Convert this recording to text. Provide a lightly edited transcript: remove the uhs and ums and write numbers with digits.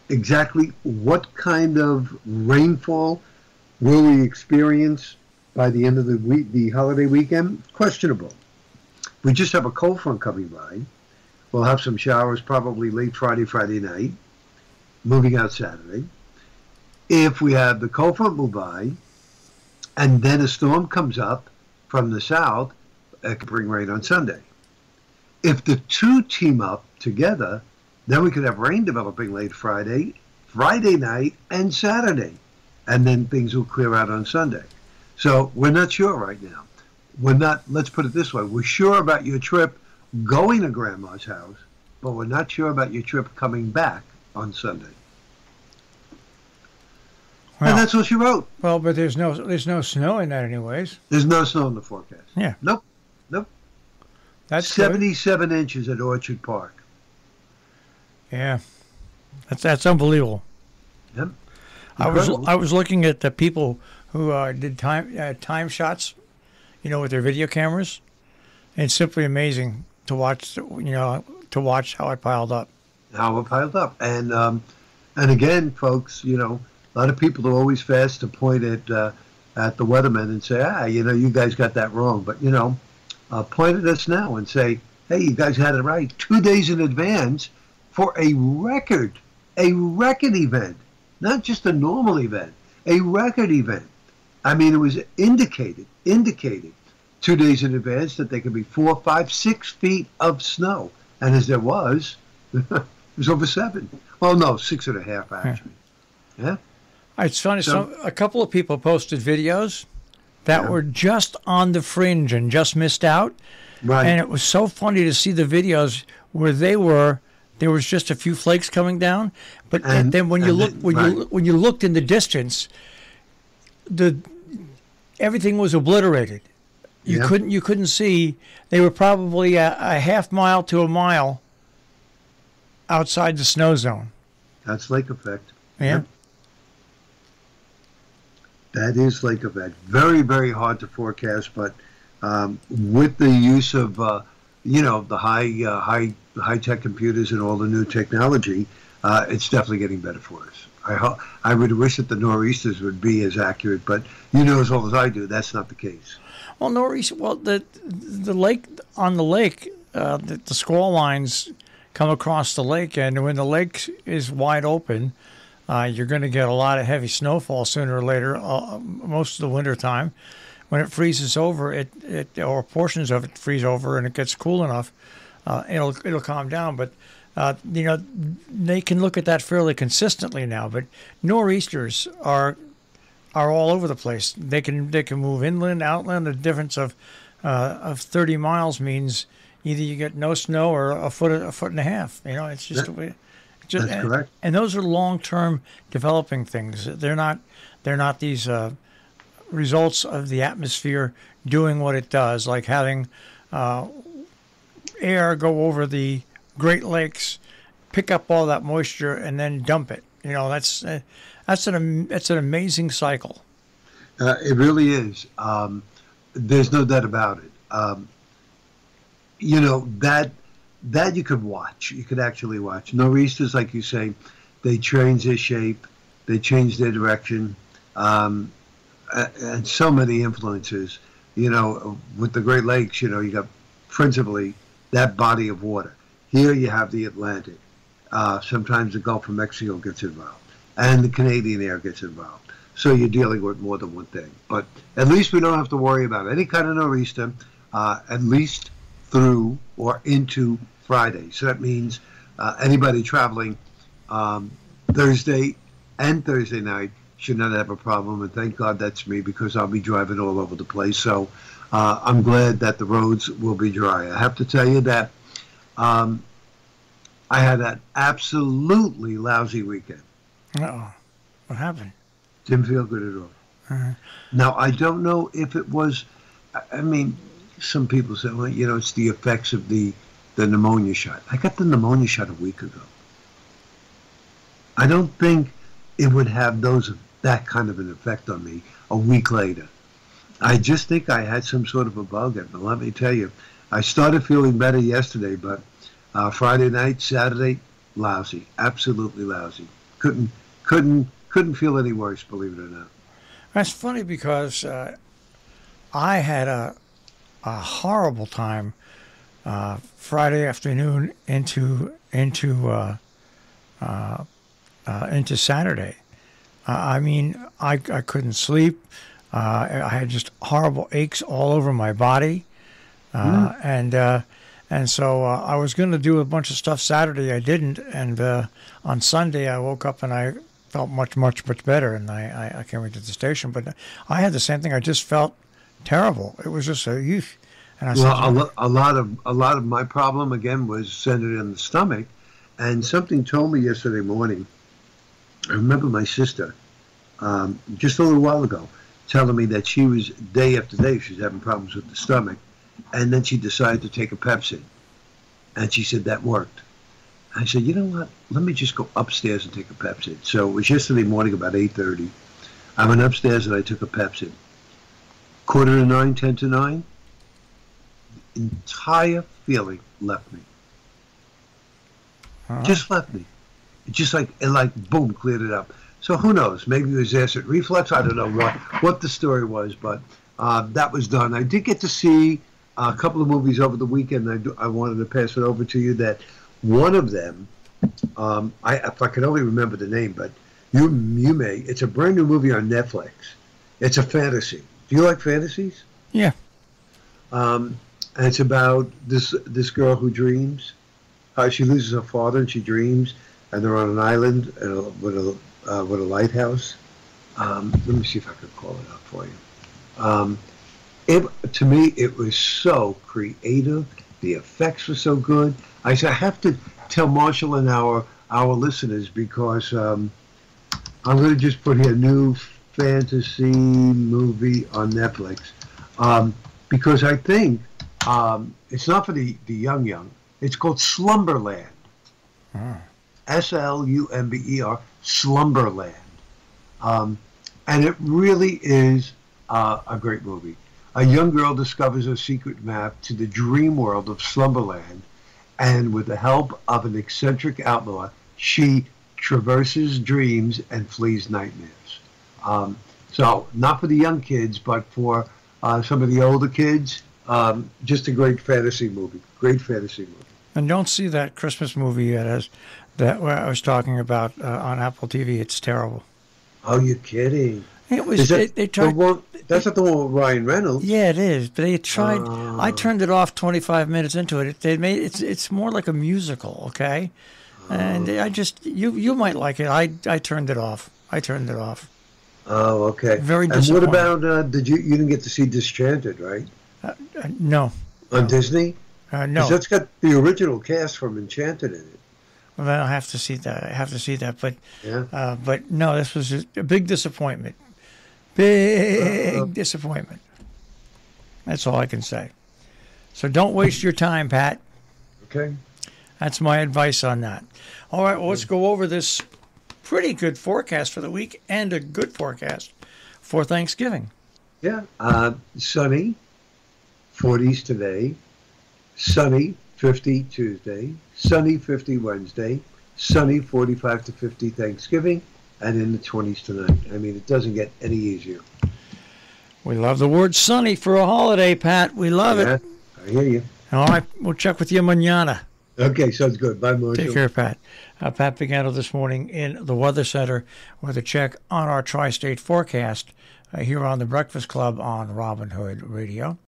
Exactly what kind of rainfall will we experience by the end of the week, the holiday weekend? Questionable. We just have a cold front coming by. We'll have some showers probably late Friday night, moving out Saturday. If we have the cold front move by, and then a storm comes up from the south, it could bring rain on Sunday. If the two team up together, then we could have rain developing late Friday night, and Saturday. And then things will clear out on Sunday. So we're not sure right now. We're not, let's put it this way, we're sure about your trip going to Grandma's house, but we're not sure about your trip coming back on Sunday. Well, and that's what she wrote. Well, but there's no snow in that anyways. There's no snow in the forecast. Yeah. Nope. That's 77 inches at Orchard Park. Yeah. That's unbelievable. Yep. I was looking at the people who did time shots, with their video cameras. And it's simply amazing to watch, to watch how it piled up. And again, folks, a lot of people are always fast to point at the weathermen and say, you guys got that wrong. But, point at us now and say, hey, you guys had it right 2 days in advance for a record event, not just a normal event, a record event. I mean, it was indicated 2 days in advance that there could be 4, 5, 6 feet of snow. And as there was, it was over 7. Well, no, 6.5 actually. Yeah. It's funny. So a couple of people posted videos that were just on the fringe and just missed out. Right. And it was so funny to see the videos where there was just a few flakes coming down, but then when you looked in the distance, everything was obliterated. You couldn't see. They were probably a half mile to a mile outside the snow zone. That's lake effect. Yeah. That is lake effect. Very, very hard to forecast, but with the use of the high tech computers and all the new technology, it's definitely getting better for us. I would wish that the nor'easters would be as accurate, but as well as I do, that's not the case. Well, nor'easter. Well, the lake the squall lines come across the lake, and when the lake is wide open, you're going to get a lot of heavy snowfall sooner or later. Most of the winter time, when it freezes over, or portions of it freeze over, and it gets cool enough, it'll calm down. But they can look at that fairly consistently now. But nor'easters are all over the place. They can move inland, outland. The difference of 30 miles means either you get no snow or a foot and a half. It's just the way. That's correct. And those are long-term developing things. They're not these results of the atmosphere doing what it does, like having air go over the Great Lakes, pick up all that moisture, and then dump it. That's an amazing cycle. It really is. There's no doubt about it. That you could watch. You could actually watch. Nor'easters, like you say, they change their shape, they change their direction, and so many influences. With the Great Lakes, you got principally that body of water. Here you have the Atlantic. Sometimes the Gulf of Mexico gets involved, and the Canadian air gets involved. So you're dealing with more than one thing. But at least we don't have to worry about any kind of nor'easter, at least through or into Friday. So that means anybody traveling Thursday and Thursday night should not have a problem. And thank God that's me, because I'll be driving all over the place. So I'm glad that the roads will be dry. I have to tell you that I had an absolutely lousy weekend. Uh-oh. What happened? Didn't feel good at all. Uh-huh. Now, I don't know if it was, some people say, well, it's the effects of the pneumonia shot. I got the pneumonia shot a week ago. I don't think it would have that kind of an effect on me a week later. I just think I had some sort of a bug. And let me tell you, I started feeling better yesterday, but Friday night, Saturday, lousy, absolutely lousy. Couldn't feel any worse, believe it or not. That's funny because I had a horrible time Friday afternoon into Saturday. I mean, I couldn't sleep. I had just horrible aches all over my body, and so I was going to do a bunch of stuff Saturday. I didn't, and on Sunday I woke up and I felt much better, and I came into the station. But I had the same thing. I just felt terrible. It was just a youth. And I well, a lot of my problem again was centered in the stomach, and something told me yesterday morning. I remember my sister just a little while ago telling me that she was day after day she was having problems with the stomach, and then she decided to take a Pepsi, and she said that worked. I said, you know what? Let me just go upstairs and take a Pepsi. So it was yesterday morning about 8:30. I went upstairs and I took a Pepsi. 8:45, 8:50. The entire feeling left me. Just left me. It just like boom, cleared it up. So who knows? Maybe it was acid reflux. I don't know what the story was, but that was done. I did get to see a couple of movies over the weekend. I wanted to pass it over to you. That one of them, if I could only remember the name, but you may. It's a brand new movie on Netflix. It's a fantasy. Do you like fantasies? Yeah. And it's about this girl who dreams. She loses her father and she dreams, and they're on an island with a lighthouse. Let me see if I could call it up for you. To me, it was so creative. The effects were so good. I have to tell Marshall and our listeners because I'm going to just put here new fantasy movie on Netflix because I think it's not for the young. It's called Slumberland. Slumber, Slumberland. And it really is a great movie. A young girl discovers a secret map to the dream world of Slumberland, and with the help of an eccentric outlaw, she traverses dreams and flees nightmares. So not for the young kids, but for some of the older kids, just a great fantasy movie. Great fantasy movie. And don't see that Christmas movie that I was talking about on Apple TV. It's terrible. Oh, you're kidding. It was. They tried. That's not the one with Ryan Reynolds. Yeah, it is. But they tried. I turned it off 25 minutes into it. They made it's more like a musical, okay? And I just you might like it. I turned it off. Oh, okay. Very And disappointing. what about you didn't get to see Disenchanted, right? No. On Disney? No. 'Cause that's got the original cast from Enchanted in it. Well, then I have to see that. But Yeah. but no, this was a big disappointment. Big disappointment. That's all I can say. So don't waste your time, Pat. Okay. That's my advice on that. All right, well, let's go over this pretty good forecast for the week and a good forecast for Thanksgiving. Yeah. Sunny, 40s today. Sunny, 50 Tuesday. Sunny, 50 Wednesday. Sunny, 45 to 50 Thanksgiving. And in the 20s tonight. I mean, it doesn't get any easier. We love the word sunny for a holiday, Pat. We love it. I hear you. All right, we'll check with you mañana. Okay, sounds good. Bye, Marshall. Take care, Pat. Pat Pagano this morning in the Weather Center with a check on our tri-state forecast here on the Breakfast Club on Robin Hood Radio.